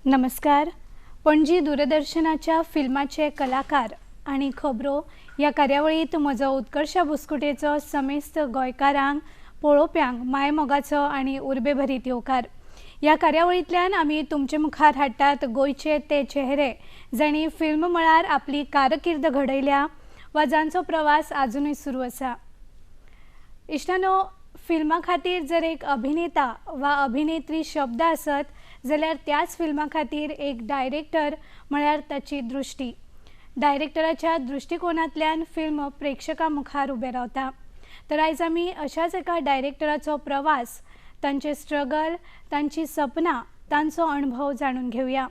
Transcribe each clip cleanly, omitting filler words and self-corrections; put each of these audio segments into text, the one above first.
नमस्कार. पणजी दूरदर्शनाच्या फिल्माचे कलाकार आणि खबरो या कार्यावळीत म्हजो उत्कर्ष बुस्कुटेचो समेस्त गोंयकारांक पळोवप्यांक माय मोगाचो आणि उर्बे भरीत येवकार. ह्या कार्यावळींतल्यान आमी तुमचे मुखार हाडटात गोंयचे ते चेहरे जांणी फिल्म मळार आपली कारकीर्द घडयल्या वा जांचो प्रवास आजुनूय सुरू आसा. इश्टानो, फिल्मा खातीर जर एक अभिनेता वा अभिनेत्री शब्द आसत जाल्यार त्याच फिल्मा खातीर एक डायरेक्टर म्हळ्यार ताची दृष्टी. डायरेक्टराच्या दृष्टिकोनांतल्यान फिल्म प्रेक्षकां मुखार उबें रावता. तर आयज आमी अशाच एका डायरेक्टराचो प्रवास, तांचे स्ट्रगल, तांची सपनां, तांचो अणभव जाणून घेवया.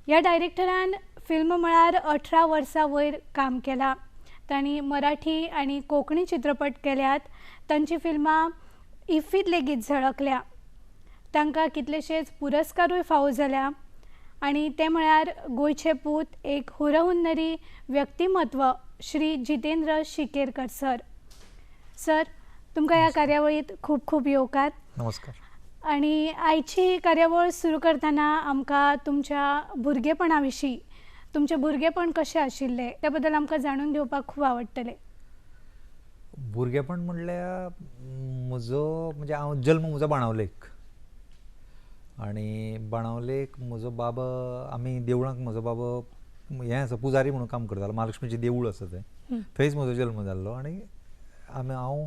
ह्या डायरेक्टरान फिल्म मळार 18 वर्सां वयर काम केलां. तांणी मराठी आनी कोंकणी चित्रपट केल्यात. तांची फिल्मां इफ्फीत लेगीत झळकल्या. तांकां कितलेशेच पुरस्कारूय फावो जाल्या आनी ते म्हळ्यार गोंयचे पूत, एक हुरहुन्नरी व्यक्तिमत्व श्री जितेंद्र शिकेरकर सर. सर, तुमकां ह्या कार्यावळीत खूब खूब येवकार. नमस्कार. आनी आयची कार्यावळ सुरू करतना आमकां तुमच्या भुरगेपणा विशीं, तुमचें भुरगेपण कशें आशिल्लें त्या बद्दल आमकां जाणून घेवपाक खूब आवडटलें. भुरगेपण म्हणल्यार म्हजो म्हणजे हांव जल्म म्हजो बाणावलेक आनी बाणावलेक म्हजो बाबा, आमी देवळांत म्हजो बाबा हें आसा पुजारी म्हणून काम करतालो. महालक्ष्मीचें देवूळ आसा तें, थंयच म्हजो जल्म जाल्लो. आनी हांव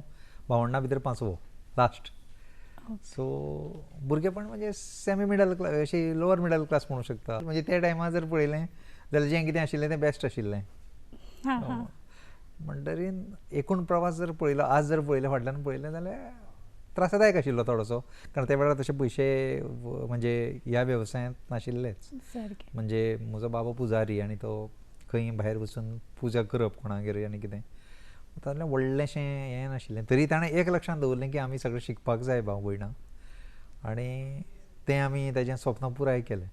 भावंडां भितर पांचवो, लास्ट. सो भुरगेपण म्हणजे सेमी मिडल क्लास, अशी लोवर मिडल क्लास म्हणूं शकता. म्हणजे त्या टायमार जर पळयलें जाल्यार जें कितें आशिल्लें तें बेस्ट आशिल्लें. म्हणटरीन एकूण प्रवास जर पळयलो, आज जर पळयलें, फाटल्यान पळयलें जाल्यार त्रासदायक आशिल्लो थोडोसो. कारण त्या वेळार तशे पयशे म्हणजे ह्या वेवसायांत नाशिल्लेच. म्हणजे म्हजो बाबा पुजारी आनी तो खंय भायर वचून पुजा करप कोणागेर आनी कितें, तातूंतलें व्हडलेंशें हें नाशिल्लें. तरी ताणें एक लक्षांत दवरलें की आमी सगळें शिकपाक जाय भाव भयणां, आनी तें आमी ताजें सपन पुराय केलें.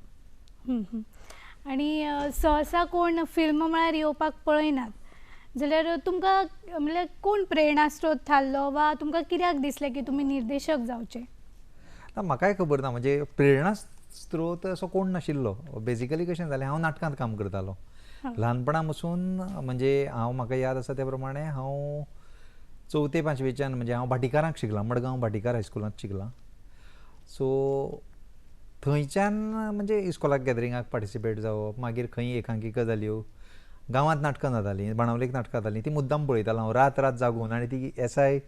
आनी सहसा कोण फिल्म मळार येवपाक पळयनात जाल्यार तुमकां म्हणल्यार कोण प्रेरणा स्त्रोत थारलो वा तुमकां कित्याक दिसलें की तुमी निर्देशक जावचे? म्हाकाय खबर ना. म्हणजे प्रेरणा स्त्रोत असो कोण नाशिल्लो. बेजिकली कशें जालें, हांव नाटकांत काम करतालो ल्हानपणा पसून. म्हणजे म्हाका याद आसा त्या प्रमाणे हांव 4थे-5वेच्यान म्हणजे हांव भाटीकारांक शिकलां, मडगांव भाटीकार हायस्कुलांत शिकलां. सो थंयच्यान म्हणजे इस्कॉलाक गॅदरिंगाक पार्टिसिपेट जावप, मागीर खंय एकांकिका जाल्यो, गांवांत नाटकां जातालीं, बाणावलेक नाटकां जातालीं, ती मुद्दाम पळयतालो हांव रात रात जागून. आनी ती एसआय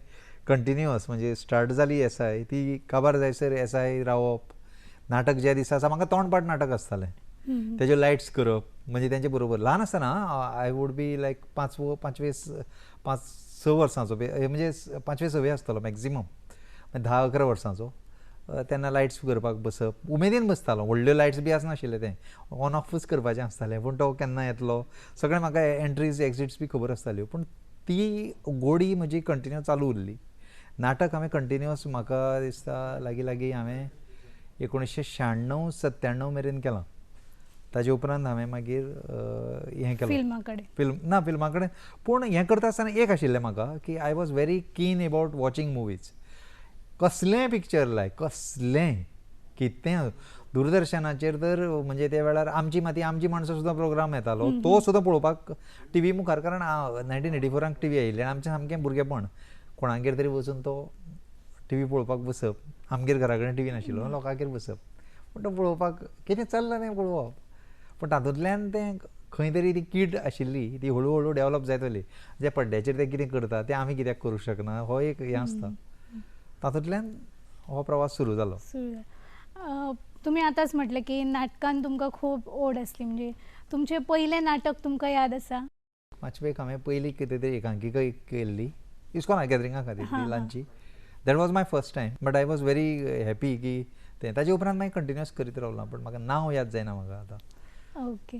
कंटिन्युअस, म्हणजे स्टार्ट जाली एसआय, ती काबार जायसर एसआय रावप. नाटक ज्या दिसा आसा, म्हाका तोंडपाट नाटक आसतालें, तेज्यो लायट्स करप. म्हणजे तेंचे बरोबर ल्हान आसतना आय वूड बी लायक 5-6 वर्सांचो, म्हणजे 5वे-6वे आसतलो मॅक्झिमम, 10-11 वर्सांचो. तेन्ना लायट्स करपाक बसप, उमेदीन बसतालो. व्हडल्यो लायट्स बी आसनाशिल्ले, तें ऑन ऑफूच करपाचें आसतालें. पूण तो केन्ना येतलो सगळें म्हाका एंट्रीज एक्झिट्स बी खबर आसताल्यो. पूण ती गोडी म्हजी कंटिन्यू चालू उरली. नाटक हांवें कंटिन्युअस, म्हाका दिसता लागीं हांवें 1996-97 मेरेन केलां. ताजे उपरांत हांवें मागीर हें केलें फिल्मा कडेन. पूण हें करता आसतना एक आशिल्लें म्हाका की आय वॉज व्हेरी कीन अबावट वॉचिंग मुवीज. कसलेंय पिक्चर लाय, कसलेंय कितें. दूरदर्शनाचेर तर म्हणजे त्या वेळार आमची माती आमची माणसां सुद्दां प्रोग्राम येतालो, तो सुद्दां पळोवपाक टीव्ही मुखार. कारण 1984 टीव्ही आयिल्ली आनी आमचें सामकें भुरगेपण. कोणागेर तरी वचून तो टीव्ही पळोवपाक बसप. आमगेर घरा कडेन टीव्ही नाशिल्लो, लोकांगेर बसप, पूण तो पळोवपाक कितें चल्लां तें पळोवप. पूण तातूंतल्यान तें खंय तरी ती कीड आशिल्ली, ती हळू हळू डेवलप जायत वली. जे पड्ड्याचेर ते कितें करता तें आमी कित्याक करूंक शकना, हो एक हें आसता. तातूंतल्यान हो प्रवास सुरू जालो. तुमी आतांच म्हटलें की नाटकान तुमकां खूब ओड आसली. म्हणजे तुमचें पयलें नाटक तुमकां याद आसा? 5वेक हांवें पयली कितें तरी एकांकिका केल्ली इस्कॉला गॅदरिंगा खातीर, ती ल्हानशी. That was my first time, but I was very happy की तें. ताजे उपरांत मागीर कंटिन्युअस करीत रावलां, पूण म्हाका नांव याद जायना म्हाका आतां. ओके.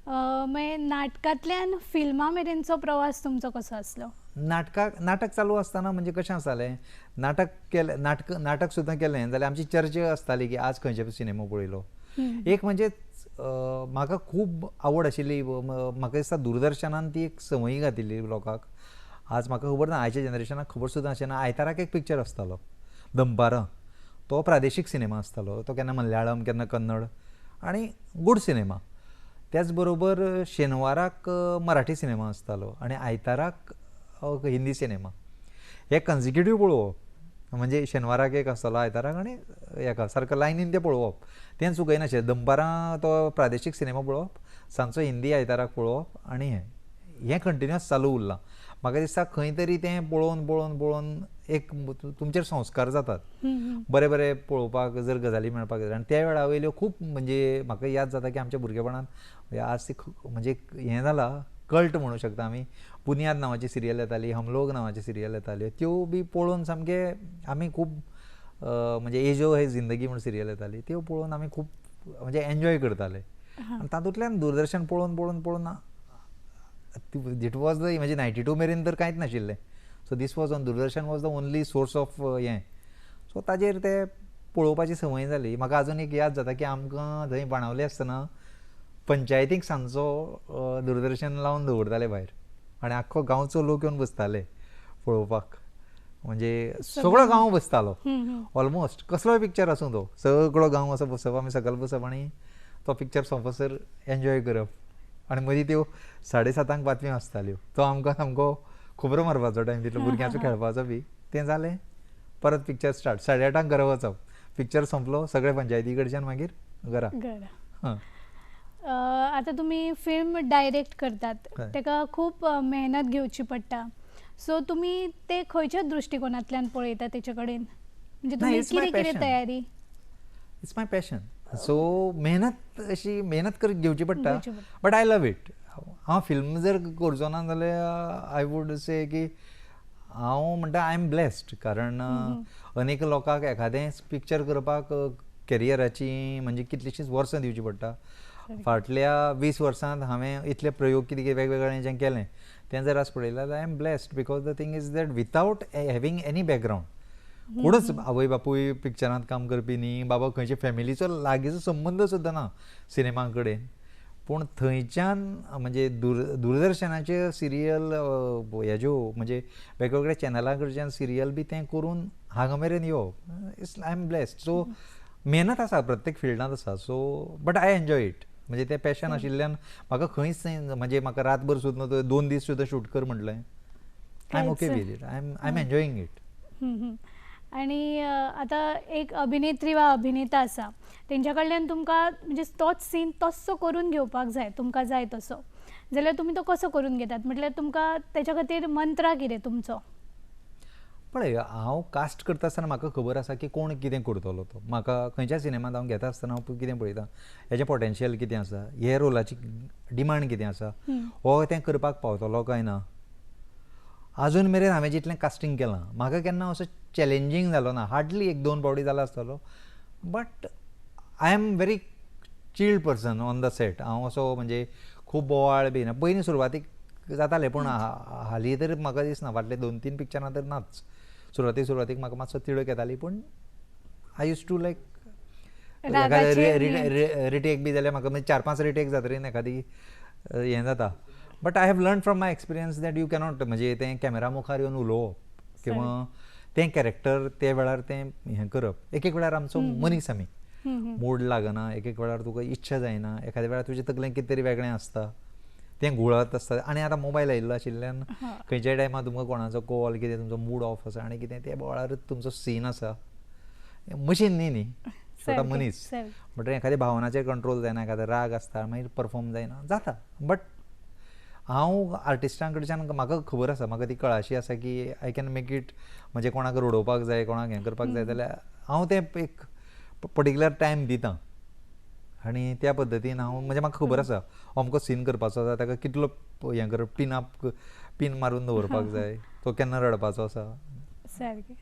मागीर नाटकांतल्यान फिल्मा मेरेनचो प्रवास तुमचो कसो आसलो? नाटक चालू आसतना म्हणजे कशें आसतालें, नाटक सुद्दां केलें जाल्यार आमची चर्चा आसताली की आज खंयचे सिनेमा पळयलो. एक म्हणजे म्हाका खूब आवड आशिल्ली. म्हाका दिसता दूरदर्शनान ती एक संवय घातिल्ली लोकांक. आज म्हाका खबर ना, आयच्या जनरेशनाक खबर सुद्दां आसना. आयताराक एक पिक्चर आसतालो दनपारां, तो प्रादेशीक सिनेमा आसतालो. तो केन्ना मल्याळम, केन्ना कन्नड. आनी गूड सिनेमा. त्याच बरोबर शेनवाराक मराठी सिनेमा आसतालो आनी आयताराक हिंदी सिनेमा. हे कन्सिक्युटीव पळोवप म्हणजे शेनवाराक एक आसतालो आयताराक आनी हेका सारको लायनीन ते पळोवप तें चुकयनाशें. दनपारां तो प्रादेशीक सिनेमा पळोवप, सांजचो हिंदी आयताराक पळोवप आनी हें कंटिन्युअस चालू उरलां. म्हाका दिसता खंय तरी तें पळोवन पळोवन पळोवन एक तुमचेर संस्कार जातात. बरें बरें पळोवपाक जर गजाली मेळपाक जाय. आनी त्या वेळा वयल्यो खूब म्हणजे म्हाका याद जाता की आमच्या भुरगेपणांत आज ती म्हणजे हें जालां कल्ट म्हणूं शकता आमी. बुनियाद नांवाची सिरियल येताली, हम लोग नांवाची सिरियल येताल्यो, त्यो बी पळोवन सामके आमी खूब म्हणजे एजो है जिंदगी म्हूण सिरियल येताली, त्यो पळोवन आमी खूब म्हणजे एन्जॉय करताले. आनी तातूंतल्यान दूरदर्शन पळोवन पळोवन पळोवन इट वॉज द म्हणजे 92 मेरेन तर कांयच नाशिल्लें. So this was on Doordarshan was the only source of हें. सो ताजेर ते पळोवपाची संवय जाली. म्हाका आजून एक याद जाता की आमकां थंय बाणावले आसतना पंचायतीक सांजचो दूरदर्शन लावन दवरताले भायर आनी आख्खो गांवचो लोक येवन बसताले पळोवपाक. म्हणजे सगळो गांव बसतालो ऑलमोस्ट. कसलोय पिक्चर आसूं तो, सगळो गांव असो बसप, आमी सकयल बसप आनी तो पिक्चर सोंपसर एन्जॉय करप. आनी मदीं त्यो 7:30 बातम्यो आसताल्यो. तो आमकां सामको खबरो मारपाचो टायम दितलो, भुरग्यांचो खेळपाचो बी. तें जालें परत पिक्चर स्टार्ट. 8:30 घरा वचप, पिक्चर संपलो, सगळे पंचायती कडच्यान मागीर घरा. आता तुम्ही फिल्म डायरेक्ट करतात, तेका खूप मेहनत घेवची पडटा. सो तुम्ही ते खंयच्या दृष्टिकोनांतल्यान पळयता तेचे कडेन, म्हणजे तुम्ही कितें कितें तयारी? It's my passion. सो मेहनत अशी मेहनत घेवची पडटा, बट आय लव इट. हांव फिल्म जर करचो ना जाल्यार आय वूड से की हांव म्हणटा आय एम ब्लेस्ड. कारण अनेक लोकांक एखादें पिक्चर करपाक कॅरियराची म्हणजे कितलींशींच वर्सां दिवची पडटा. फाटल्या 20 वर्सांत हांवें इतले प्रयोग कितें कितें वेगवेगळें जें केलें तें जर आज पळयलें जाल्यार I am blessed. Because the thing is that without having any background, कोणूच आवय बापूय पिक्चरांत काम करपी न्ही, बाबा खंयचे फॅमिलीचो लागींचो संबंद सुद्दां ना सिनेमा कडेन, पूण थंयच्यान म्हणजे दूरदर्शनाचे सिरियल हेज्यो म्हणजे वेगवेगळ्या चॅनलां कडच्यान सिरियल बी तें करून हांगा मेरेन येवप, आय एम ब्लेस्ड. सो मेहनत आसा प्रत्येक फिल्डांत आसा. So but I enjoy it. म्हणजे तें पॅशन आशिल्ल्यान म्हाका खंयच म्हणजे म्हाका रातभर सुद्दां 2 दीस सुद्दां शूट कर म्हटलें, I am okay with it. I am enjoying it. आणि आता एक अभिनेत्री वा अभिनेता आसा, तेंच्या कडल्यान तुमकां म्हणजे तोच सीन तसो करून घेवपाक जाय, तुमकां जाय तसो, जाल्यार तुमी तो कसो करून घेतात? म्हटल्यार तुमकां तेच्या खातीर मंत्रा कितें तुमचो? पळय, हांव कास्ट करता आसतना म्हाका खबर आसा की कोण कितें करतलो तो. म्हाका खंयच्या सिनेमांत हांव घेता आसतना हांव कितें पळयतां, हेजें पोटेन्शियल कितें आसा, हे रोलाची डिमांड कितें आसा, हो तें करपाक पावतलो काय ना. आजून मेरेन हांवें जितलें कास्टींग केलां म्हाका केन्ना असो चॅलेंजींग जालो ना. हार्डली 1-2 फावटी जाला आसतलो, but I am very chilled person on the set. हांव असो म्हणजे खूब बोवाळ बी ना. पयलीं सुरवातीक जातालें, पूण हालीं तर म्हाका दिसना, फाटले 2-3 पिक्चरां तर नाच. सुरवातीक म्हाका मातसो तिडक येताली, पूण I use to like retake बी जाल्यार म्हाका 4-5 रिटेक जातरीन एखादी हें जाता. But I have learn from my experience that you cannot म्हणजे तें कॅमेरा मुखार येवन उलोवप किंवा तें कॅरेक्टर ते वेळार तें हें करप. एक वेळार आमचो मनीस आमी मूड लागना, एक वेळार तुका इच्छा जायना, एखाद्या वेळार तुजें तकलें कितें तरी वेगळें आसता, तें घुळत आसता. आनी आतां मोबायल आयिल्लो आशिल्ल्यान खंयच्याय टायमार तुमकां कोणाचो कॉल कितें, तुमचो मूड ऑफ आसा आनी कितें त्या वेळारूच तुमचो सीन आसा. मशीन न्ही छोटा मनीस, म्हणटकीर एखाद्या भावनाचेर कंट्रोल जायना, एखादो राग आसता मागीर परफॉर्म जायना, जाता. बट हांव आर्टिस्टां कडच्यान म्हाका खबर आसा, म्हाका ती कळाशी आसा की आय कॅन मेक इट. म्हणजे कोणाक रडोवपाक जाय, कोणाक हें करपाक जाय जाल्यार हांव तें एक पर्टिक्युलर टायम दितां आनी त्या पद्दतीन हांव म्हणजे म्हाका खबर आसा अमको सीन करपाचो आसा, ताका कितलो हें करप, पीन मारून दवरपाक जाय, तो केन्ना रडपाचो आसा. सारकें.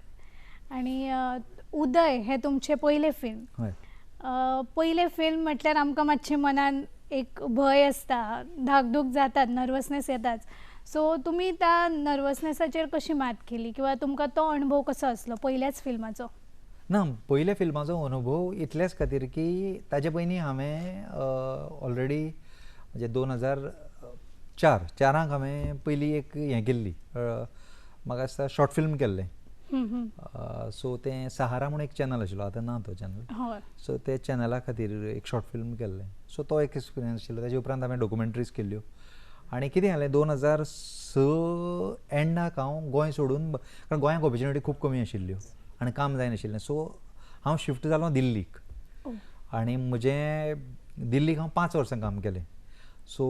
आनी उदय हें तुमचें पयलें फिल्म. हय, पयलें फिल्म म्हटल्यार आमकां मातशें मनान एक भंय आसता, धाकधूक जातात, नर्वसनेस येताच. सो तुमी त्या नर्वसनेसाचेर कशी मात केली, किंवा तुमकां तो अणभव कसो आसलो पयल्याच फिल्माचो? ना, पयल्या फिल्माचो अनुभव इतलेच खातीर की ताजे पयलीं हांवें ऑलरेडी म्हणजे 2004 हांवें पयलीं एक हें केल्ली, म्हाका दिसता शॉर्ट फिल्म केल्लें सो तें सहारा म्हणून एक चॅनल आशिल्लो, आतां ना तो चॅनल. हय. सो ते चॅनला खातीर एक शॉर्ट फिल्म केल्लें. सो तो एक एक्सपिरियन्स आशिल्लो. ताजे उपरांत हांवें डॉक्युमेंटरीज केल्ल्यो. आनी कितें जालें 2006 एंडाक हांव गोंय सोडून, कारण गोंयांत ऑपॉर्च्युनिटी खूब कमी आशिल्ल्यो आनी काम जायनाशिल्लें. सो हांव शिफ्ट जालो दिल्लीक. आनी म्हजें दिल्लीक हांव 5 वर्सां काम केलें. सो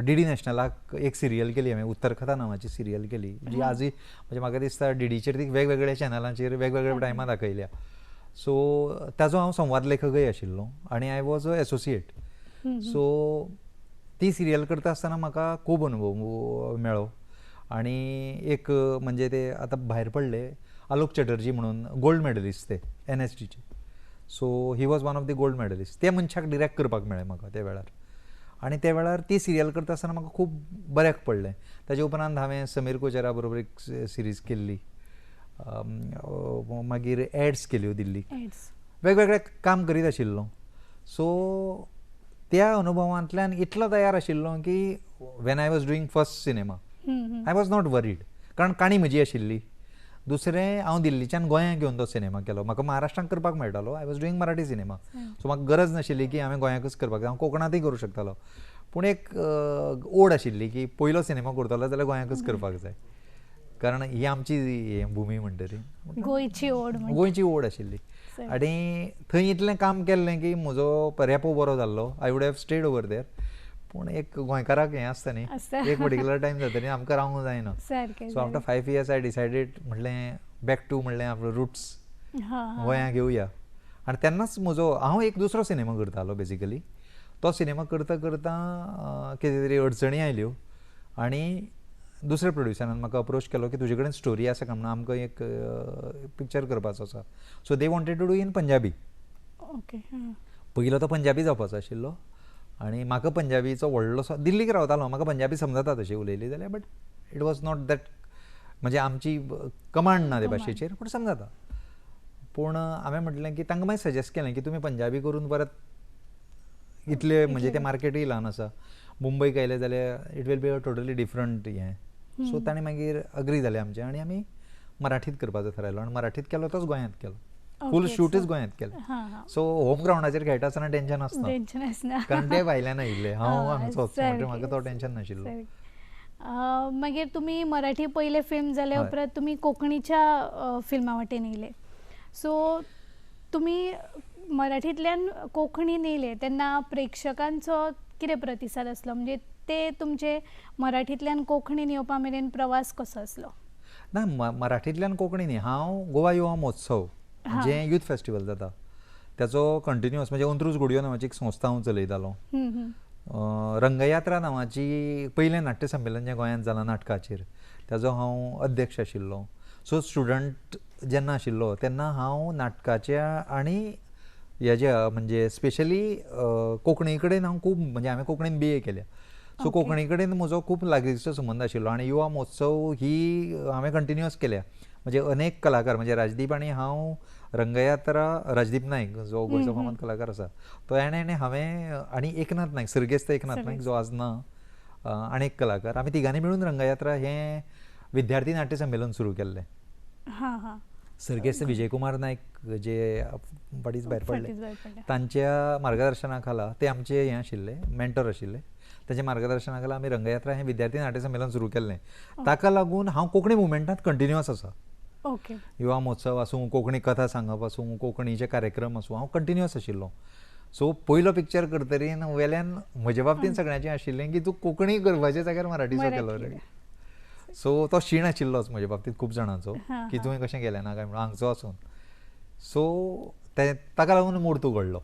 DD नॅशनलाक एक सिरियल केली हांवें, उत्तर कथा नांवाची सिरियल केली, जी आजूय म्हणजे म्हाका दिसता DDचेर ती वेगवेगळ्या चॅनलांचेर वेगवेगळ्या टायमार दाखयल्या. सो ताजो हांव संवाद लेखकय आशिल्लो आनी I was a associate. So ती सिरियल करता आसतना म्हाका खूब अनुभव मेळ्ळो. आनी एक म्हणजे ते आतां भायर पडले आलोक चॅटर्जी म्हणून गोल्ड मॅडलिस्ट ते NSDचे. So he was one of the gold medallist. त्या मनशाक डिरेक्ट करपाक मेळ्ळें म्हाका त्या वेळार. आनी त्या वेळार ती सिरियल करता आसतना म्हाका खूब बऱ्याक पडलें. ताजे उपरांत हांवें समीर कोचरा बरोबर एक सिरीज केल्ली. मागीर एड्स केल्यो दिल्लीक. वेगवेगळे काम करीत आशिल्लो. सो त्या अनुभवांतल्यान इतलो तयार आशिल्लो की when I was doing first cinema I was not worried, कारण काणी म्हजी आशिल्ली. दुसरें, हांव दिल्लीच्यान गोंयांत घेवन तो सिनेमा केलो. म्हाका महाराष्ट्रांत करपाक मेळटालो. I was doing Marathi cinema. So म्हाका गरज नाशिल्ली की हांवें गोंयांतूच करपाक जाय. हांव कोंकणांतय करूं शकतालो. पूण एक ओड आशिल्ली की पयलो सिनेमा करतलो जाल्यार गोंयांतूच करपाक जाय, कारण ही आमची भुमी म्हणटरी गोंयची ओड आशिल्ली. आनी थंय इतलें काम केल्लें की म्हजो रेपो बरो जाल्लो. I would have stayed over there. पूण एक गोंयकाराक हें आसता न्ही, एक पर्टिक्युलर टायम जातरी आमकां रावूंक जायना. So after 5 years I decided, म्हणलें बॅक टू, म्हणलें आपलो रुट्स गोंयांत घेवया. आनी तेन्नाच हांव एक दुसरो सिनेमा करतालो बेजिकली. तो सिनेमा करता करता कितें तरी अडचणी आयल्यो आनी दुसऱ्या प्रोड्युसरान म्हाका अप्रोच केलो की तुजे कडेन स्टोरी आसा काय म्हणून, आमकां एक पिक्चर करपाचो आसा. So they wanted to do in Punjabi. पयलो तो पंजाबी जावपाचो आशिल्लो आनी म्हाका पंजाबीचो व्हडलोसो, दिल्लीक रावतालो, म्हाका पंजाबी समजता तशी उलयली जाल्यार, but it was not that, म्हणजे आमची कमांड ना ते भाशेचेर, पूण समजता. पूण हांवें म्हटलें की तांकां मागीर सजेस्ट केलें की तुमी पंजाबी करून परत इतले, म्हणजे ते मार्केटूय ल्हान आसा, मुंबयक आयले जाल्यार it will be a totally different हें. सो ताणें मागीर अग्री जालें आमचें आनी आमी मराठींत करपाचो थारायलो. आनी मराठींत केलो तोच गोंयांत केलो. फूल शूटच गोंयांत केलें. सो होम ग्रावंडाचेर खेळटा आसतना टेन्शन आसना, कारण ते भायल्यान आयिल्ले, हांव हांगचोच, म्हणजे म्हाका तो टेन्शन नाशिल्लो. मागीर तुमी मराठी पयले फिल्म जाले उपरांत तुमी कोंकणीच्या फिल्मा वाटेन येयले. सो तुमी मराठींतल्यान कोंकणीन येयले तेन्ना प्रेक्षकांचो कितें प्रतिसाद आसलो, म्हणजे ते तुमचे मराठींतल्यान कोंकणीन येवपा मेरेन प्रवास कसो आसलो? ना, मराठींतल्यान कोंकणी न्ही. हांव गोवा युवा महोत्सव जें यूथ फेस्टिवल जाता त्याचो कंटिन्युअस, म्हणजे अंत्रूज घोडयो नांवाची एक संस्था हांव चलयतालो. रंगयात्रा नांवाची पयलें नाट्य संमेलन जें गोंयांत जालां नाटकाचेर, ताजो हांव अध्यक्ष आशिल्लो. सो स्टुडंट जेन्ना आशिल्लो तेन्ना हांव नाटकाच्या आनी हेज्या, म्हणजे स्पेशली कोंकणी कडेन हांव खूब, म्हणजे हांवें कोंकणीन BA केल्या. सो कोंकणी कडेन म्हजो खूब लागींचो संबंद आशिल्लो. आनी युवा महोत्सव ही हांवें कंटिन्युअस केल्या. म्हणजे अनेक कलाकार, म्हणजे राजदीप आनी हांव, रंगयात्रा, राजदीप नायक जो गोंयचो फामाद कलाकार आसा तो, आनी हांवें, आनी एकनाथ नायक, सर्गेस्त एकनाथ नायक जो आज ना, आनी एक कलाकार, आमी तिगांनी मेळून रंगयात्रा हें विद्यार्थी नाट्य संमेलन सुरू केल्लें. सर्गेस्त विजयकुमार नायक जे फाटींच भायर पडले, तांच्या मार्गदर्शना खाला, ते आमचे हें आशिल्ले, मेंटर आशिल्ले. ताच्या मार्गदर्शना खाला आमी रंगयात्रा हें विद्यार्थी नाट्य संमेलन सुरू केल्लें. ताका लागून हांव कोंकणी मुवमेंटांत कंटिन्युअस आसा. युवा महोत्सव आसूं, कोंकणी कथा सांगप आसूं, कोंकणीचे कार्यक्रम आसूं, हांव कंटिन्युअस आशिल्लो. सो पयलो पिक्चर करतरीन वेल्यान म्हजे बाबतींत सगळ्यांचें आशिल्लें की तूं कोंकणी करपाचे जाग्यार मराठीचो केलो रे. सो तो शीण आशिल्लोच म्हजे बाबतींत खूब जाणांचो की तुवें कशें केलें ना काय म्हणून, हांगचो आसून. सो ताका लागून मोर्तू घडलो.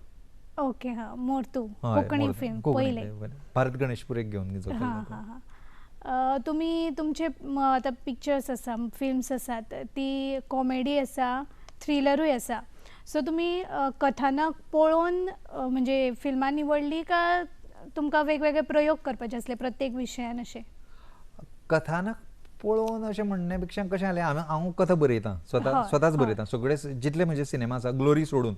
मोर्तू कोंकणी फिल्म पयले भारत गणेशपुरेक घेवन. तुमी तुमचे आतां पिक्चर्स आसा, फिल्म्स आसात, ती कॉमेडी आसा, थ्रिलरूय आसा. सो तुमी कथानक पळोवन म्हणजे फिल्मां निवडली काय तुमकां वेगवेगळे प्रयोग करपाचे आसले प्रत्येक विशयान अशें? कथानक पळोवन अशें म्हणणे पेक्षा कशें जालें, हांव कथा बरयतां, स्वताच बरयतां. सगळे जितले म्हजे सिनेमा आसा, ग्लोरी सोडून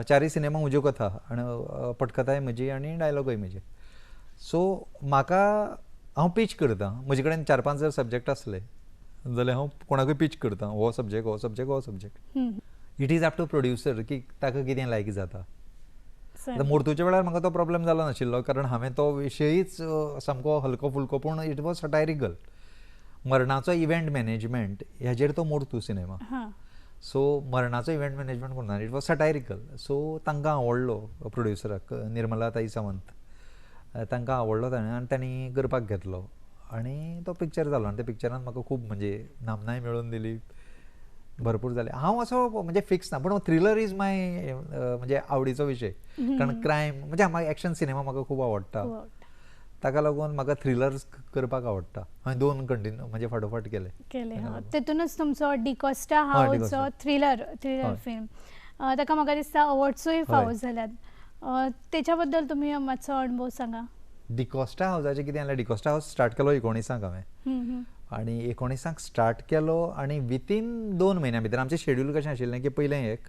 4 सिनेमा म्हज्यो कथा, आनी पटकथाय म्हजी आनी डायलॉगूय म्हजे. सो म्हाका, हांव पीच करतां, म्हजे कडेन 4-5 जर सब्जेक्ट आसले जाल्यार हांव कोणाकूय पिच करता हो सब्जेक्ट हो सब्जेक्ट हो subject. It is up to producer की ताका कितें लायक जाता. आतां मुर्तूच्या वेळार म्हाका तो प्रॉब्लेम जालो नाशिल्लो कारण हांवें तो विशयीच सामको हलको फुलको पूण इट वॉज सटायरिकल. मरणाचो इव्हेंट मॅनेजमेंट ह्याचेर तो मुर्तू सिनेमा. सो मरणाचो इव्हेंट मॅनेजमेंट करना इट वॉज सटायरिकल. सो तांकां आवडलो प्रोड्युसराक निर्मला ताई सावंत तांकां आवडलो आनी तांणी करपाक घेतलो आनी तो पिक्चर जालो आनी त्या पिक्चरान म्हाका खूब म्हणजे नामनाय मेळोवन दिली भरपूर जाले. हांव असो म्हणजे फिक्स ना पूण थ्रिलर इज माय म्हणजे आवडीचो विशय कारण क्रायम म्हणजे म्हाका एक्शन सिनेमा म्हाका खूब आवडटा ताका लागून म्हाका थ्रिलर्स करपाक आवडटा. हांवें 2 कंटिन्यू म्हणजे फाटोफाट केले. तेतूनच तुमचो डिकोस्टा हाऊसचो थ्रिलर फिल्म ताका म्हाका दिसता अवॉर्ड्सूय फावो जाल्यात. तेच्या बद्दल तुमी मातसो अणभव सांगा. डिकोस्टा हाऊसाचें कितें जालें डिकोस्टा हाऊस स्टार्ट केलो 19 हांवें आनी 19 स्टार्ट केलो आनी विथीन 2 म्हयन्या भितर आमचें शेड्यूल कशें आशिल्लें की पयलें एक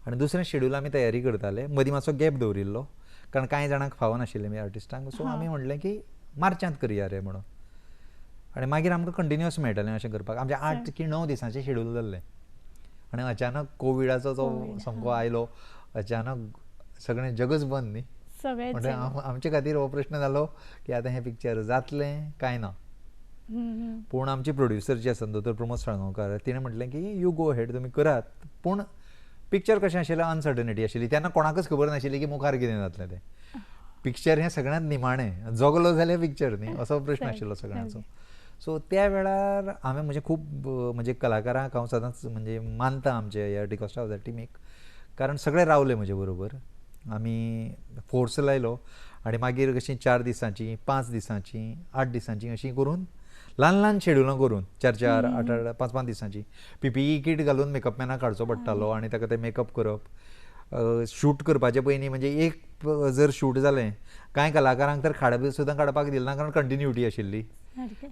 आनी दुसरें शेड्यूल आमी तयारी करताले. मदीं मातसो गॅप दवरिल्लो कारण कांय जाणांक फावो नाशिल्लें मी आर्टिस्टांक. सो आमी म्हणलें की मार्चांत करया रे म्हणून आनी मागीर आमकां कंटिन्युअस मेळटलें अशें करपाक. आमचें 8 की 9 दिसांचें शेड्यूल जाल्लें आनी अचानक कोविडाचो जो सामको आयलो अचानक सगळें जगच बंद न्ही. म्हणजे आमचे खातीर हो प्रश्न जालो की आतां हें पिक्चर जातलें काय ना. पूण आमची प्रोड्युसर जी आसा दोतोर प्रमोद साळगांवकार तिणें म्हटलें की यू गो हेड तुमी करात. पूण पिक्चर कशें आशिल्लें अनसर्टनिटी आशिल्ली तेन्ना कोणाकच खबर नाशिल्ली की मुखार कितें जातलें तें. पिक्चर हें सगळ्यांत निमाणें जगलो जाल्यार पिक्चर न्ही असो प्रश्न आशिल्लो सगळ्यांचो. सो त्या वेळार हांवें म्हणजे खूब म्हणजे कलाकारांक हांव सदांच म्हणजे मानता आमच्या ह्या डिकोस्टा हाऊसा टिमीक कारण सगळे रावले म्हजे बरोबर. आमी फोर्स लायलो आनी मागीर कशीं 4 दिसांची 5 दिसांची 8 दिसांची अशीं करून ल्हान ल्हान शेड्युलां करून 4-4 8-8 5-5 दिसांची PPE किट घालून मेकअप मॅनाक काडचो पडटालो आनी ताका तें मेकअप करप. शूट करपाचे पयलीं म्हणजे एक जर शूट जालें कांय कलाकारांक तर खाड सुद्दां काडपाक दिलना कारण कंटिन्युटी आशिल्ली.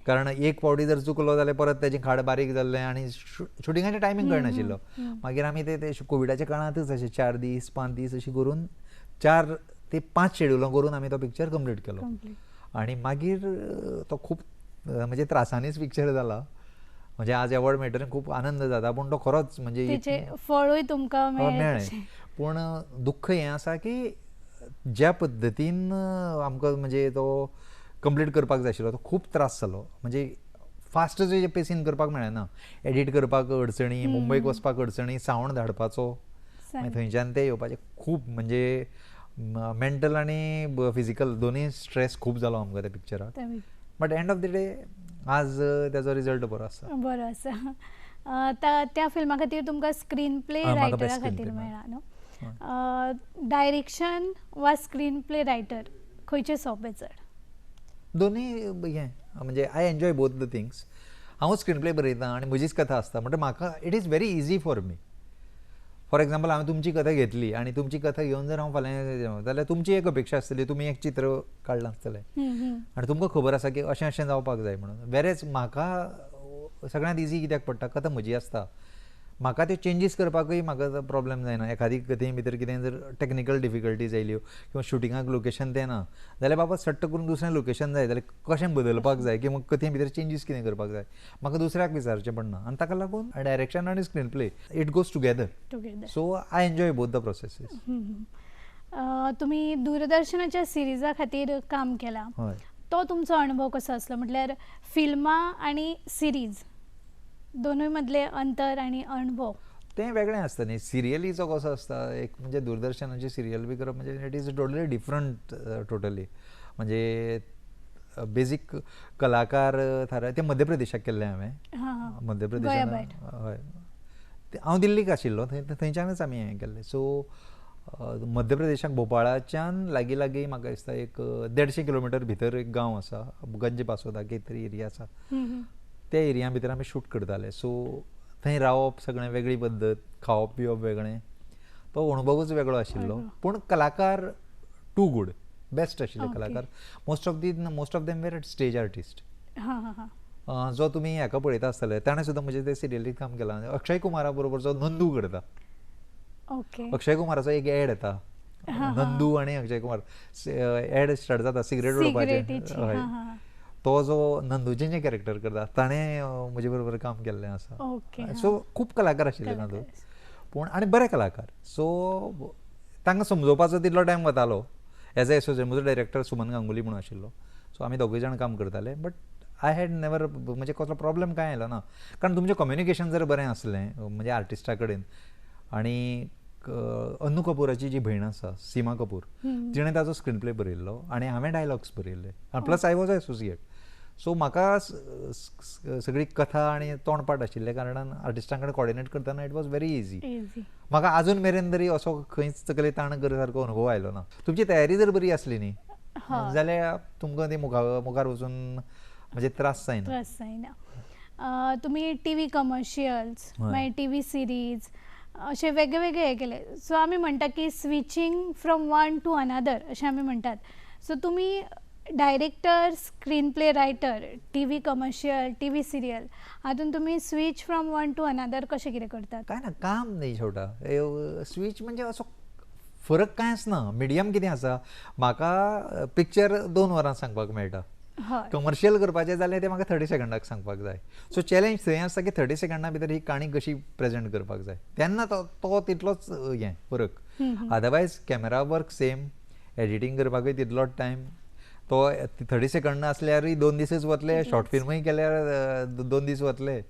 कारण एक फावटी जर चुकलो जाल्यार परत तेजें खाड बारीक जाल्लें आनी शुटिंगाचें टायमींग कळनाशिल्लो. मागीर आमी ते कोविडाच्या काळांतच अशें 4 दीस 5 दीस अशीं करून 4 ते 5 शेड्युलां करून आमी तो पिक्चर कंप्लीट केलो आनी मागीर तो खूब म्हणजे त्रासांनीच पिक्चर जाला. म्हणजे आज एवॉर्ड मेळटलें खूब आनंद जाता पूण तो खरोच म्हणजे फळूय तुमकां मेळ्ळें. पूण दुख्ख हें आसा की ज्या पद्दतीन आमकां म्हणजे तो कंप्लीट करपाक जाय आशिल्लो तो खूब त्रास जालो. म्हणजे फास्ट जे पेसीन करपाक मेळना. एडीट करपाक अडचणी मुंबयक वचपाक अडचणी सावंड धाडपाचो मागीर थंयच्यान ते येवपाचें खूब म्हणजे मेंटल आनी फिजिकल दोनूय स्ट्रेस खूब जालो आमकां त्या पिक्चराक. But end of the day आज तेजो रिजल्ट बरो आसा. त्या फिल्मा खातीर तुमकां स्क्रीन प्ले रायटरा खातीर मेळ्ळा न्हू. डायरेक्शन वा स्क्रीन प्ले रायटर खंयचें सोंपें चड? दोनूय हें म्हणजे I enjoy both the things. हांव स्क्रीन प्ले बरयतां आनी म्हजीच कथा आसता म्हणजे म्हाका it is very easy for me. For example हांवें तुमची कथा घेतली आनी तुमची कथा घेवन जर हांव फाल्यां जाल्यार तुमची एक अपेक्षा आसतली तुमी एक चित्र काडलां आसतलें आनी तुमकां खबर आसा की अशें अशें जावपाक जाय म्हणून. वेरेज म्हाका सगळ्यांत इजी कित्याक पडटा कथा म्हजी आसता. म्हाका त्यो चेंजीस करपाकूय म्हाका प्रॉब्लेम जायना. एखादी कथे भितर कितें जर टॅक्निकल डिफिकल्टीज आयल्यो किंवा शुटिंगाक लोकेशन तें ना जाल्यार बाबा सट्ट करून दुसरें लोकेशन जाय जाल्यार कशें बदलपाक जाय किंवा कथे भितर चेंजीस कितें करपाक जाय म्हाका दुसऱ्याक विचारचें पडना. आनी ताका लागून डायरेक्शन आनी screenplay it goes together. So I enjoy both the processes. तुमी दूरदर्शनाच्या सिरिजा खातीर काम केलां. तो तुमचो अणभव कसो आसलो म्हटल्यार फिल्मां आनी सिरीज दोनूय मदले अंतर आनी अणभव? तें वेगळें आसता न्ही. सिरियलीचो कसो आसता एक म्हणजे दूरदर्शनाची सिरियल बी करप म्हणजे it is totally different totally. म्हणजे बेजीक कलाकार थाराय ते मध्य प्रदेशाक केल्लें हांवें. मध्य प्रदेशान हय हांव दिल्लीक आशिल्लो थंयच्यानच आमी हें केल्लें. सो मध्य प्रदेशाक भोपाळाच्यान लागीं लागीं म्हाका दिसता एक 150 किलोमिटर भितर एक गांव आसा गंज पासोदा कितें एरिया आसा त्या एरिया भितर आमी शूट करताले. सो थंय रावप सगळें वेगळी पद्दत खावप पिवप वेगळें तो अणभवूच वेगळो आशिल्लो. पूण कलाकार टू गूड बेस्ट आशिल्ले कलाकार. Most of them were stage artist. जो तुमी हेका पळयता आसतले ताणें सुद्दां म्हणजे ते सिरियलीक काम केलां. अक्षय कुमारा बरोबर जो नंदू करता अक्षय कुमाराचो एक एड येता नंदू आनी अक्षय कुमार एड स्टार्ट जाता सिगरेट उडोवपाचें. हय तो जो नंदूचें जें कॅरेक्टर करता ताणें म्हजे बरोबर काम केल्लें आसा. ओके. सो खूब कलाकार आशिल्ले तातूंत, पूण आनी बरे कलाकार. सो तांकां समजोवपाचो तितलो टायम वतालो. एज अ एसोसिएट म्हजो डायरेक्टर सुमन गांगुली म्हणून आशिल्लो. सो आमी दोगूय जाण काम करताले. बट आय हॅड नेवर म्हणजे कसलो प्रॉब्लेम कांय आयलो ना. कारण तुमचें कम्युनिकेशन जर बरें आसलें म्हणजे आर्टिस्टा कडेन. आनी अन्नू कपुराची जी भयण आसा सीमा कपूर, तिणें ताजो स्क्रीन प्ले बरयल्लो आनी हांवें डायलॉग्स बरयल्ले. Plus I was associate. So म्हाका सगळी कथा आनी तोंडपाट आशिल्ले कारणान आर्टिस्टां कडेन कॉर्डिनेट करतना इट वॉज व्हेरी इजी. म्हाका आजून मेरेन तरी असो खंयच तकले ताण करसारको अनुभव आयलो ना. तुमची तयारी जर बरी आसली न्ही जाल्यार तुमकां ती मुखार वचून म्हणजे त्रास जायना. तुमी टीव्ही कमर्शियल्स मागीर टीव्ही सिरीज असे वेगळे वेगळे हे केले. सो आमी म्हणटा की switching from one two another अशें आमी म्हणटात. सो तुमी director, screen play writer, TV commercial, TV serial हातून तुमी switch from one two another कशें कितें करतात? काय ना, काम न्ही शेवटा. स्विच म्हणजे असो फरक कांय आसना. मिडियम कितें आसा, म्हाका पिक्चर 2 वरां सांगपाक मेळटा. कमर्शियल करपाचें जाल्यार तें म्हाका 30 सेकंडाक सांगपाक जाय. सो चॅलेंज थंय आसता की 30 सेकंडा भितर ही काणी कशी प्रेझेंट करपाक जाय. तेन्ना तो तितलोच हें फरक. Otherwise camera work same, editing करपाकूय तितलोच टायम. तो 30 सेकंड आसल्यारूय 2 दिसच वतले. शॉर्ट फिल्मूय केल्यार 2 दीस वतले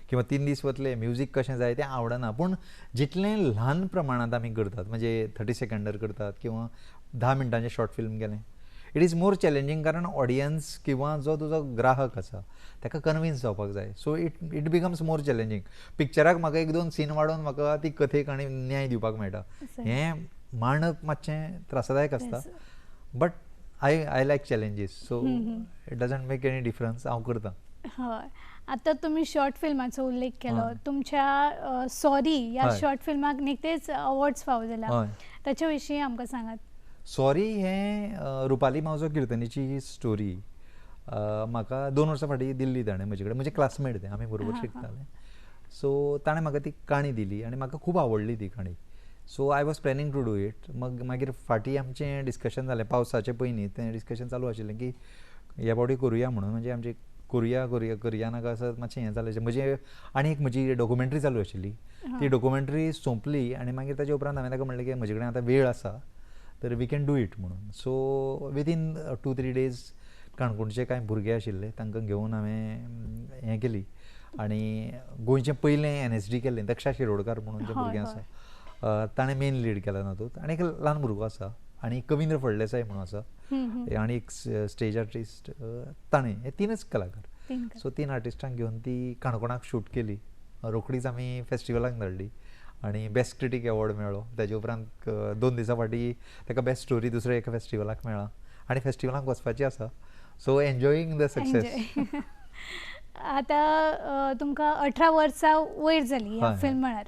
किंवा 3 दीस वतले. म्युजीक कशें जाय तें आवडना. पूण जितलें ल्हान प्रमाणांत आमी करतात म्हणजे 30 सेकंडार करतात किंवा 10 मिनटांचें शॉर्ट फिल्म केलें, इट इज मोर चॅलेंजींग. कारण ऑडियन्स किंवा जो तुजो ग्राहक आसा ताका कन्विन्स जावपाक जाय. So it becomes more challenging. पिक्चराक म्हाका 1-2 सीन वाडोवन म्हाका ती कथेक आनी न्याय दिवपाक मेळटा. हें मांडप मातशें त्रासदायक आसता. But I like challenges. So it doesn't make any difference. हांव करतां. हय. आतां तुमी शॉर्ट फिल्माचो उल्लेख केलो. तुमच्या सॉरी ह्या शॉर्ट फिल्माक निकतेच अवॉर्ड्स फावो जाला. ताचे विशीं आमकां सांगात. सॉरी हें रुपाली मावजो किर्तनीची स्टोरी म्हाका 2 वर्सां फाटीं दिल्ली ताणें म्हजे कडेन. म्हजे क्लासमेट ते, आमी बरोबर शिकताले. सो ताणें म्हाका ती काणी दिली आनी म्हाका खूब आवडली ती काणी. So I was planning to do it. मागीर फाटीं आमचें डिस्कशन जालें पावसाचे पयलीं. तें डिस्कशन चालू आशिल्लें की ह्या फावटी करुया म्हणून. म्हणजे आमचें करुया नाका असं मातशें हें जालें. म्हणजे आनी एक म्हजी डॉक्युमेंटरी चालू आशिल्ली. ती डॉक्युमेंटरी सोंपली आनी मागीर ताचे उपरांत हांवें ताका म्हणलें की म्हजे कडेन आतां वेळ आसा तर वी कॅन डू इट म्हणून. सो विदीन 2-3 डेज काणकोणचे कांय भुरगे आशिल्ले तांकां घेवन हांवें हें केली. आनी गोंयचें पयलें NSD केल्लें दक्षा शिरोडकार म्हणून जे भुरगें आसा ताणें मेन लीड केला तातूंत. आनी एक ल्हान भुरगो आसा आनी कविंद्र फळदेसाय म्हणून आसा आनी एक स्टेज आर्टिस्ट ताणें. हे 3च कलाकार. सो 3 आर्टिस्टांक घेवन ती काणकोणाक शूट केली. रोखडीच आमी फेस्टिवलाक धाडली आनी बेस्ट क्रिटीक एवॉर्ड मेळ्ळो. ताजे उपरांत 2 दिसां फाटीं ताका बेस्ट स्टोरी दुसऱ्या एका फेस्टिवलाक मेळ्ळा आनी फेस्टिवलाक वचपाची आसा. So enjoying the success. आतां तुमकां 18 वर्सां वयर जाली ह्या फिल्म मळार.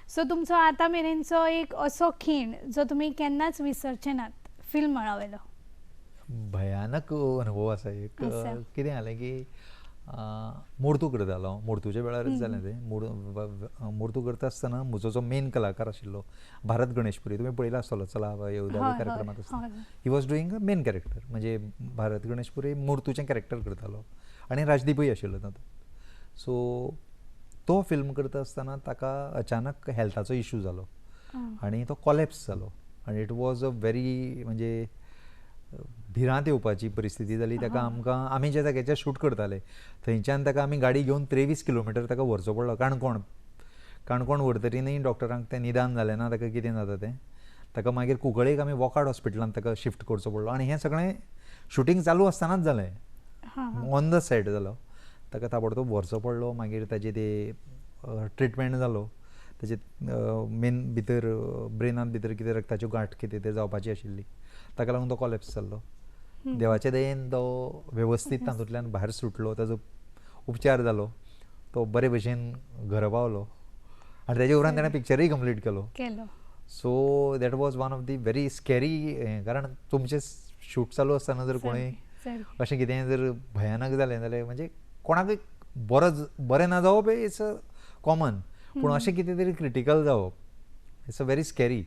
सो तुमचो आतां मेरेनचो एक असो खीण जो तुमी केन्नाच विसरचे नात फिल्म मळावेलो? भयानक अनुभव आसा एक. कितें जालें की मोर्तू करतालो. मोर्तूच्या वेळारच जालें तें. मोर्तू करता आसतना म्हजो जो मेन कलाकार आशिल्लो भारत गणेशपुरी, तुमी पळयला आसतलो चला येवदावी कार्यक्रमाक आसता, he was doing a main character. म्हणजे भारत गणेशपुरी मोर्तूचें कॅरेक्टर करतालो आनी राजदीपय आशिल्लो तातूंत. सो तो फिल्म करता आसतना ताका अचानक हेल्थाचो इशू जालो आनी तो कॉलेप्स जालो. आनी इट वॉज अ व्हेरी म्हणजे भिरांत येवपाची परिस्थिती जाली ताका. आमी ज्या जाग्याचेर शूट करताले थंयच्यान ताका आमी गाडी घेवन 23 किलोमिटर ताका व्हरचो पडलो काणकोण व्हरतरीनय डॉक्टरांक तें निदान जालें ना ताका कितें जाता तें. ताका मागीर कुंकळेक आमी वॉकार्ड हॉस्पिटलांत ताका शिफ्ट करचो पडलो. आनी हें सगळें शूटिंग चालू आसतनाच जालें. ऑन द सेट जालो. ताका ताबडतोब व्हरचो पडलो. मागीर ताजें तें ट्रिटमेंट जालो. ताजे मेन भितर ब्रेनांत भितर कितें रक्ताच्यो गांठ कितें तें जावपाची आशिल्ली. ताका लागून तो कॉलेप्स जाल्लो. देवाचे दयेन तो वेवस्थीत तातूंतल्यान भायर सुटलो. ताजो उपचार जालो. तो बरे भशेन घरा पावलो आनी ताजे उपरांत ताणें पिक्चरूय कंप्लीट केलो. So that was one of the very scary हें. कारण तुमचें शूट चालू आसतना जर कोणूय अशें कितें जर भयानक जालें जाल्यार म्हणजे कोणाकूय बरें ना जावप इट्स कॉमन. पूण अशें कितें तरी क्रिटिकल जावप इट्स अ व्हेरी स्कॅरी.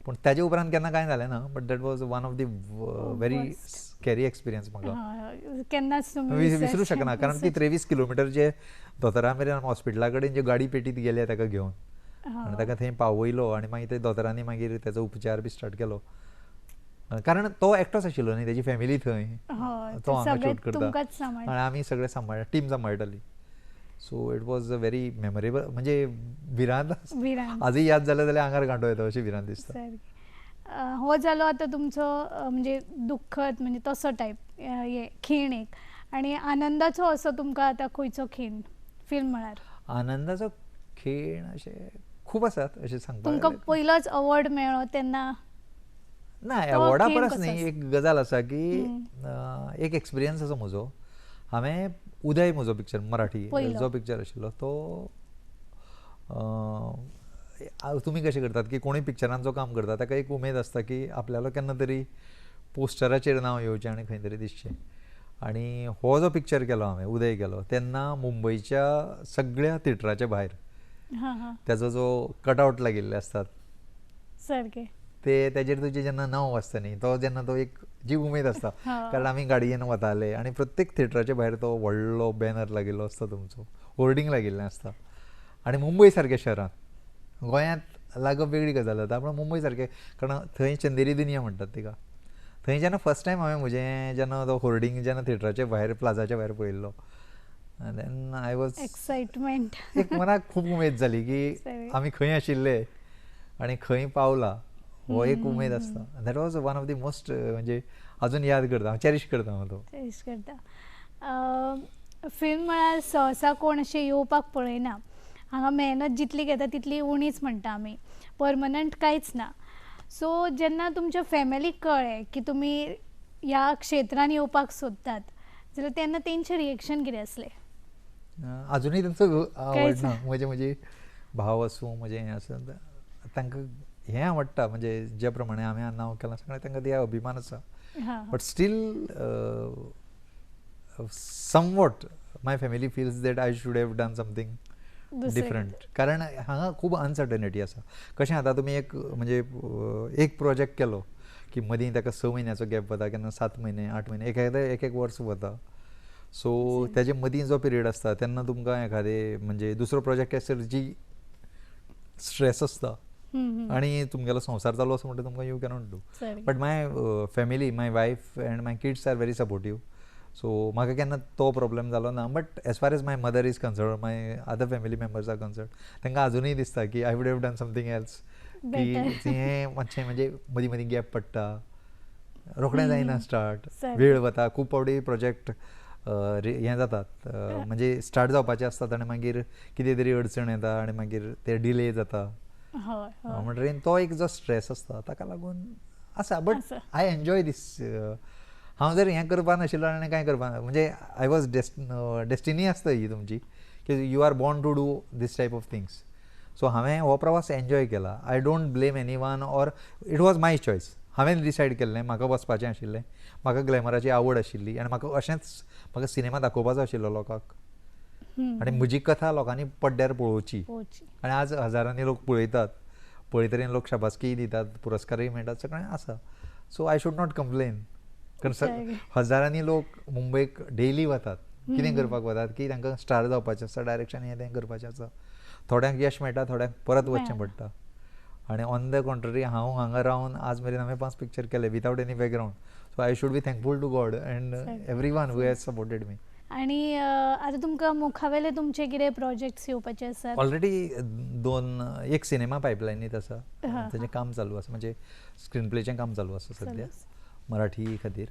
पूण ताजे उपरांत केन्ना कांय जालें ना, but that was one of the very scary experience म्हाका. केन्नाच विसरूं शकना, कारण ती 23 किलोमिटर जे दोतोरा मेरेन हॉस्पिटला कडेन जे गाडी पेटीत गेले ताका घेवन, आनी ताका थंय पावयलो आनी मागीर ते दोतोरांनी मागीर तेचो उपचार बी स्टार्ट केलो. कारण तो एकटोच आशिल्लो न्ही, तेजी फॅमिली थंय, तो हांगा शूट करता आनी आमी सगळे टीम सांबाळटाली. So it was a very memorable, म्हणजे भिरांत आजूय याद जालें जाल्यार आंगार कांटो येता अशी भिरांत दिसता. हो जालो आता तुमचो म्हणजे दुख्खद म्हणजे तसो टायप हे खीण एक, आनी आनंदाचो असो तुमकां आतां खंयचो खीण फिल्म म्हळ्यार? आनंदाचो खीण अशे खूब आसात अशें सांगपाक. तुमकां पयलोच अवॉर्ड मेळ्ळो तेन्ना? ना, एवॉर्डा परस न्ही, एक गजाल आसा की एक एक्सपिरियन्स आसा म्हजो. हांवें उदय म्हजो पिक्चर मराठी जो पिक्चर आशिल्लो तो, तुमी कशें करतात की कोणूय पिक्चरांचो काम करता ताका एक उमेद आसता की आपल्यालो केन्ना तरी पोस्टराचेर नांव येवचें आनी खंय तरी दिसचें. आनी हो जो पिक्चर केलो हांवें, उदय केलो, तेन्ना मुंबयच्या सगळ्या थिएटराच्या भायर तेजो जो कटआवट लागिल्ले आसतात सारके, ते तेजेर तुजें जेन्ना नांव वाचता न्ही, तो जेन्ना तो एक जी उमेद आसता, कारण आमी गाडयेन वताले आनी प्रत्येक थिएटराच्या भायर तो व्हडलो बॅनर लागिल्लो आसता, तुमचो होर्डिंग लागिल्लें आसता. आनी मुंबय सारक्या शहरांत, गोंयांत लागप वेगळी गजाल जाता, पूण मुंबय सारकें, कारण थंय चंदेरी दुनिया म्हणटात तिका. थंय जेन्ना फर्स्ट टायम हांवें म्हजें जेन्ना तो होर्डिंग जेन्ना थिएटराच्या भायर प्लाझाच्या भायर पळयल्लो, देन आय वॉज एक्सायटमेंट, एक मनाक खूब उमेद जाली की आमी खंय आशिल्ले आनी खंय पावला, हो एक उमेद आसता. That was one of the most, म्हणजे अजून याद करता हांव, चॅरिश करता हांव तो. चॅरिश करता. फिल्म म्हळ्यार सहसा कोण अशें येवपाक पळयना, हांगा मेहनत जितली घेता तितली उणीच म्हणटा आमी, परमनंट कांयच ना. सो जेन्ना तुमच्या फॅमिलीक कळ्ळें की तुमी ह्या क्षेत्रान येवपाक सोदतात, जाल्यार तेन्ना तेंचें रिएक्शन कितें आसलें? अजुनूय तांचो आवडना. म्हजे भाव आसूं, म्हजें हें आसूं, तांकां हें आवडटा, म्हणजे ज्या प्रमाणे हांवें नांव केलां सगळें तांकां ते अभिमान आसा. But still somewhat my family feels that I should have done something different, कारण हांगा खूब अनसर्टनिटी आसा. कशें आतां तुमी एक म्हणजे एक प्रोजेक्ट केलो की मदीं ताका 6 म्हयन्याचो गॅप वता, केन्ना 7 म्हयने 8 म्हयने, एक वर्स वता. सो तेजे मदीं जो पिरियड आसता तेन्ना तुमकां एखादें म्हणजे दुसरो प्रोजेक्ट आसता जी स्ट्रेस आसता, आनी तुमगेलो संवसार चालू आसा म्हणटा तुमकां you cannot do. But my family, my wife and my kids are very supportive. So म्हाका केन्ना तो प्रॉब्लेम जालो ना. But as far as my mother is concern, my other family members are concern, तांकां अजुनूय दिसता की I would have done something else, की हें मातशें म्हणजे मदीं मदीं गॅप पडटा, रोखडें जायना स्टार्ट, वेळ वता, खूब फावटी प्रोजेक्ट हें जातात, म्हणजे स्टार्ट जावपाचें आसतात आनी मागीर कितें तरी अडचण येता आनी मागीर ते डिले जाता. म्हणटकीर तो एक जो स्ट्रेस आसता ताका लागून आसा. बट आय एन्जॉय दीस. हांव जर हें करपा नाशिल्लो आनी कांय करपा, म्हणजे आय वॉज डेस्टिनी आसता ही तुमची, की you are born to do this type of things. So हांवें हो प्रवास एन्जॉय केला. I don't blame anyone, or it was my choice. हांवें डिसायड केल्लें, म्हाका वचपाचें आशिल्लें, म्हाका ग्लॅमराची आवड आशिल्ली आनी म्हाका सिनेमा दाखोवपाचो आशिल्लो लोकांक, आनी म्हजी कथा लोकांनी पड्ड्यार पळोवची. आनी आज हजारांनी लोक पळयतात, पळयतरेन लोक शाबासकी दितात, पुरस्कारय मेळटात, सगळें आसा. So I should not complain, कारण हजारांनी लोक मुंबयक डेली वतात. कितें करपाक वतात की तांकां स्टार जावपाचें आसता, डायरेक्शन हें तें करपाचें आसा. थोड्यांक यश मेळटा, थोड्यांक परत वचचें पडटा. आनी ऑन द कॉन्ट्ररी हांव हांगा रावन आज मेरेन हांवें 5 पिक्चर केले without any background. So I should be thankful to God and everyone who has supported me. आनी आतां तुमकां मुखावेले तुमचे कितें प्रोजेक्ट्स येवपाचे आसात? ऑलरेडी एक सिनेमा पायपलायनीत आसा, तेजें काम चालू आसा, म्हणजे स्क्रीन प्लेचें काम चालू आसा सद्या मराठी खातीर.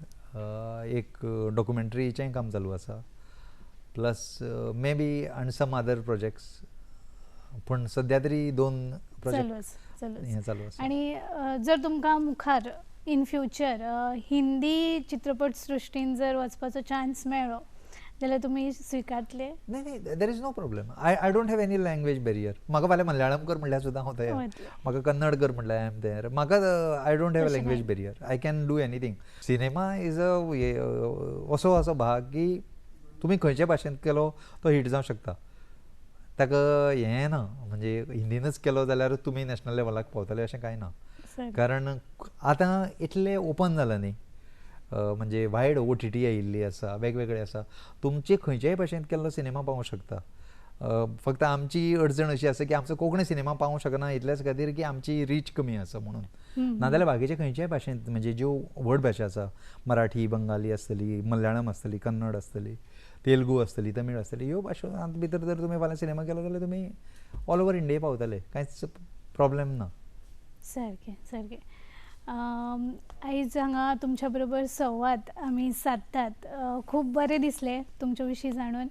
एक डॉक्युमेंटरीचेंय काम चालू आसा, प्लस मे बी आनी सम अदर प्रोजेक्ट्स, पूण सद्या तरी 2 प्रोजेक्ट हें चालू आसा. आनी जर तुमकां मुखार इन फ्युचर हिंदी चित्रपट सृश्टीन जर वचपाचो चान्स मेळ्ळो जाल्यार तुमी स्विकारतले? नाही, there is no problem. I don't have any language barrier. म्हाका फाल्यां मल्याळम कर म्हणल्यार सुद्दां हांव तयार, म्हाका कन्नड कर म्हणल्यार आय एम तयार. म्हाका I don't have a language barrier. I can do anything. Cinema is असो भाग की तुमी खंयचे भाशेंत केलो तो हिट जावंक शकता. ताका हें ना, म्हणजे हिंदीनच केलो जाल्यार तुमी नॅशनल लेवलाक पावतले अशें कांय ना. कारण आतां इतलें ओपन जालां न्ही, म्हणजे वायड OTT आयिल्ली आसा, वेगवेगळे आसा, तुमचे खंयच्याय भाशेंत केल्लो सिनेमा पावूंक शकता. फक्त आमची अडचण अशी आसा की आमचो कोंकणी सिनेमा पावूंक शकना इतल्याच खातीर की आमची रीच कमी आसा म्हणून. नाजाल्यार बाकीचे खंयच्याय भाशेंत म्हणजे ज्यो व्हड भाशा आसा, मराठी, बंगाली आसतली, मल्याळम आसतली, कन्नड आसतली, तेलुगू आसतली, तमीळ आसतली, ह्यो भाशो भितर जर तुमी फाल्यां सिनेमा केलो जाल्यार तुमी ऑल ओवर इंडिये पावतले, कांयच प्रॉब्लेम ना. सारकें सारकें. आयज हांगा तुमच्या बरोबर संवाद आमी सादतात. खूब बरें दिसलें तुमचे विशीं जाणून.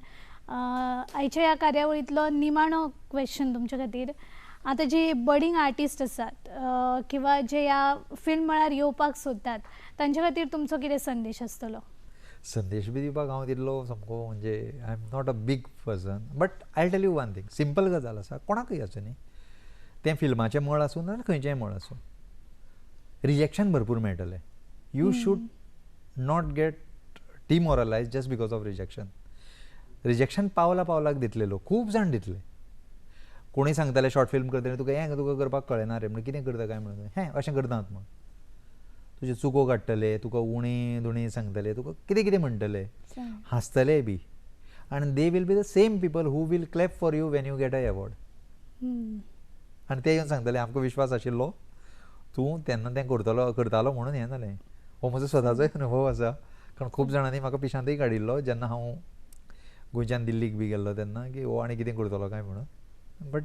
आयच्या ह्या कार्यावळींतलो निमाणो क्वेश्चन तुमचे खातीर. आतां जी बडींग आर्टिस्ट आसात किंवा जे ह्या फिल्म मळार येवपाक सोदतात तांचे खातीर तुमचो कितें संदेश आसतलो? संदेश बी दिवपाक हांव तितलो सामको म्हणजे I am not a big person, but I tell you one thing, simple गजाल आसा, कोणाकय आसूं न्ही, तें फिल्माचें मळ आसूं नाजाल्यार खंयचेंय मळ आसूं, रिजेक्शन भरपूर मेळटलें. You should not get demoralised just because of rejection. Rejection पावला पावलाक दितले लोक, खूब जाण दितले. कोणी सांगताले शॉर्ट फिल्म करतले तुका हें तुका करपाक कळना रे म्हणून, कितें करता काय म्हणून, हें अशें करतात म्हण, तुजे चुको काडटले, तुका उणी दुणी सांगतले, तुका कितें कितें म्हणटले, हांसतले बी, आनी they will be the same people who will clap for you when you get a award. आनी ते येवन सांगतले आमकां विश्वास आशिल्लो तूं तेन्ना तें करतालो म्हणून हें जालें. हो म्हजो स्वताचोय अनुभव आसा, कारण खूब जाणांनी म्हाका पिशांतय काडिल्लो जेन्ना हांव गोंयच्यान दिल्लीक बी गेल्लो तेन्ना, की हो आनी कितें करतलो काय म्हणून. But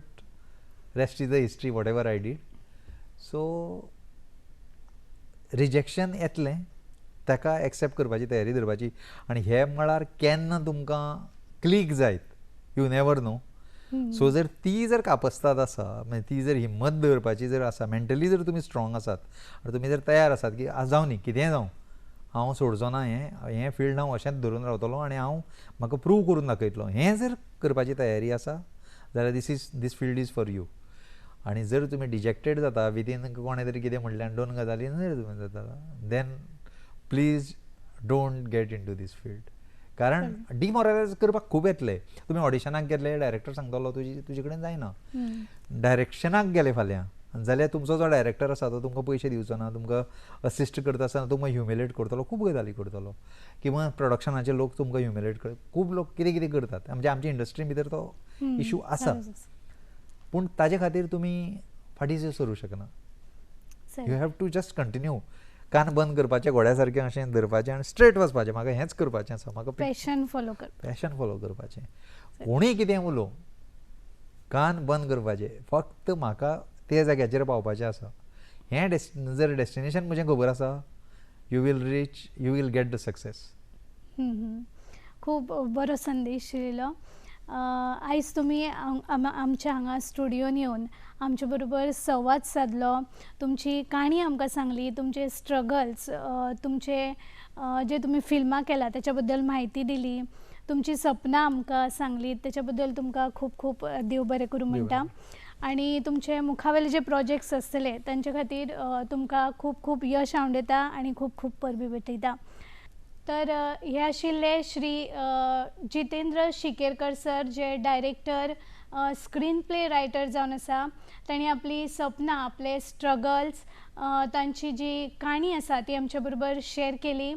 rest is the history, whatever I did. So rejection येतलें, ताका एक्सेप्ट करपाची तयारी धरपाची, आनी हे मळार केन्ना तुमकां क्लीक जायत, यू नेवर नो. सो जर ती जर कापस्ताद आसा, म्हणजे ती जर हिम्मत दवरपाची जर आसा, मेंटली जर तुमी स्ट्रॉंग आसात आनी तुमी जर तयार आसात की जावं न्ही कितेंय जावं, हांव सोडचो ना हें फिल्ड, हांव अशेंच धरून रावतलो आनी हांव म्हाका प्रूव करून दाखयतलो, हें जर करपाची तयारी आसा जाल्यार दीस फील्ड इज फॉर यू. आनी जर तुमी डिजेक्टेड जाता विदीन कोणें तरी कितें म्हणलें आनी 2 गजालीन जर तुमी जाता, then please don't get into this field. कारण डिमोरलायज करपाक खूब येतले. तुमी ऑडिशनाक गेले, डायरेक्टर सांगतलो तुजे कडेन जायना, डायरेक्शनाक गेले फाल्यां जाल्यार तुमचो जो डायरेक्टर आसा तो तुमकां पयशे दिवचो ना, तुमकां असिस्ट करता आसतना तुमकां ह्युमिलेट करतलो, खूब गजाली करतलो, किंवा प्रोडक्शनाचे लोक तुमकां ह्युमिलेट करता, खूब लोक कितें कितें करतात. म्हणजे आमच्या इंडस्ट्री भितर तो इशू आसा, पूण ताजे खातीर तुमी फाटीं सरूंक शकना. You have to just continue, कान बंद करपाचें, घोड्या सारकें अशें धरपाचें आनी स्ट्रेट वचपाचें, म्हाका हेंच करपाचें आसा, म्हाका पॅशन फॉलो करपाचें. कोणीय कितें उलोव, कान बंद करपाचें, फक्त म्हाका ते जाग्याचेर पावपाचें आसा. हें जर डेस्टिनेशन म्हजें खबर आसा, you will get the success. खूब बरो संदेश दिलो. आयज तुमी आमच्या हांगा स्टुडियोन येवन आमचे बरोबर संवाद साधलो, तुमची काणी आमकां सांगली, तुमचे स्ट्रगल्स, तुमचे जे तुमी फिल्मां केला त्याच्या बद्दल म्हायती दिली, तुमची सपनां आमकां सांगली, त्याच्या बद्दल तुमकां खूब खूब देव बरें करूं म्हणटा. आनी तुमचे मुखावेले जे प्रोजेक्ट्स आसतले तांचे खातीर तुमकां खूब खूब यश हांव दिता आनी खूब खूब परबी भेटयता. तर हे आशिल्ले श्री जितेंद्र शिकेरकर सर, जे डायरेक्टर, स्क्रीन प्ले रायटर जावन आसा. तांणी आपली सपनां, आपले स्ट्रगल्स, तांची जी काणी आसा ती आमच्या बरोबर शेअर केली.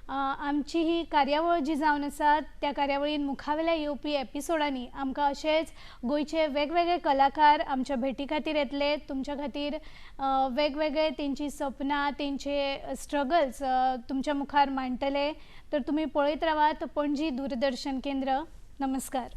आमची ही कार्यावळ जी जावन आसा त्या कार्यावळीन मुखावेल्या येवपी एपिसोडांनी आमकां अशेंच गोंयचे वेगवेगळे कलाकार आमच्या भेटी खातीर येतले, तुमच्या खातीर वेगवेगळे तेंची सपनां, तेंचे स्ट्रगल्स तुमच्या मुखार मांडटले. तर तुमी पळयत रावात पणजी दूरदर्शन केंद्र. नमस्कार.